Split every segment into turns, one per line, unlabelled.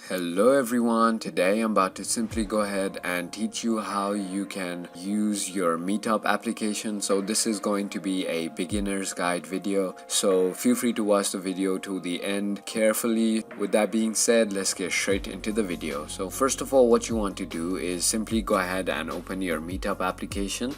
Hello everyone, today I'm about to simply go ahead and teach you how you can use your Meetup application. So this is going to be a beginner's guide video, so feel free to watch the video to the end carefully. With that being said, let's get straight into the video. So first of all, what you want to do is simply go ahead and open your Meetup application.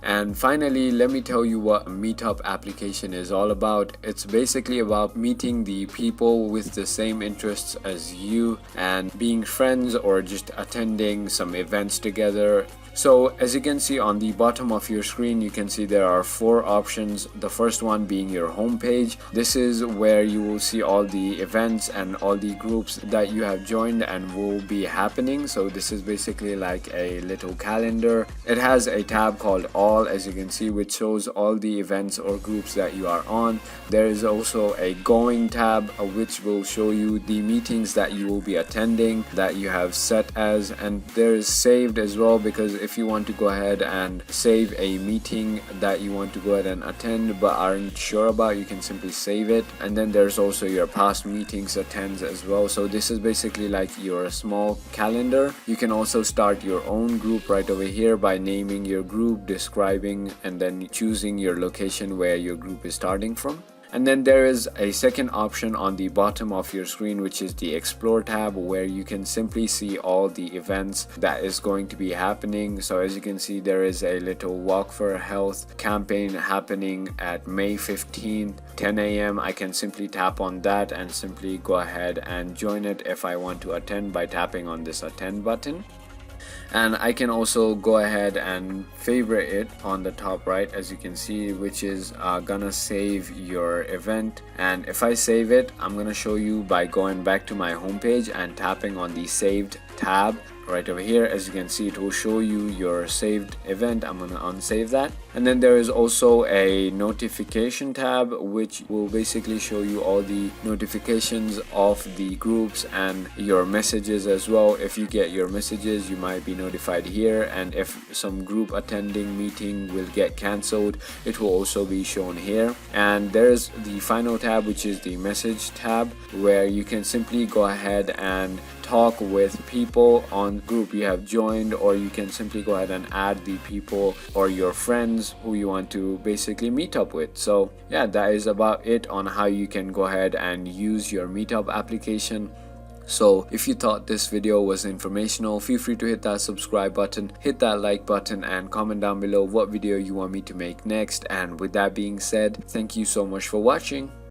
And finally, let me tell you what a Meetup application is all about. It's basically about meeting the people with the same interests as you and being friends or just attending some events together. So as you can see on the bottom of your screen, you can see there are four options. The first one being your home page. This is where you will see all the events and all the groups that you have joined and will be happening. So this is basically like a little calendar. It has a tab called All, as you can see, which shows all the events or groups that you are on. There is also a Going tab, which will show you the meetings that you will be attending that you have set as, and there is Saved as well, because if you want to go ahead and save a meeting that you want to go ahead and attend but aren't sure about, you can simply save it. And then there's also your past meetings attends as well. So this is basically like your small calendar. You can also start your own group right over here by naming your group, describing, and then choosing your location where your group is starting from. And then there is a second option on the bottom of your screen, which is the Explore tab, where you can simply see all the events that is going to be happening. So as you can see, there is a little Walk for Health campaign happening at May 15th, 10 a.m. I can simply tap on that and simply go ahead and join it if I want to attend by tapping on this Attend button. And I can also go ahead and favorite it on the top right, as you can see, which is gonna save your event. And if I save it, I'm gonna show you by going back to my home page and tapping on the Saved tab right over here. As you can see, it will show you your saved event. I'm gonna unsave that. And then there is also a notification tab, which will basically show you all the notifications of the groups and your messages as well. If you get your messages, you might be notified here, and if some group attending meeting will get cancelled, it will also be shown here. And there's the final tab, which is the Message tab, where you can simply go ahead and talk with people on group you have joined, or you can simply go ahead and add the people or your friends who you want to basically meet up with. So yeah, that is about it on how you can go ahead and use your Meetup application. So if you thought this video was informational, feel free to hit that subscribe button, hit that like button, and comment down below what video you want me to make next. And with that being said, thank you so much for watching.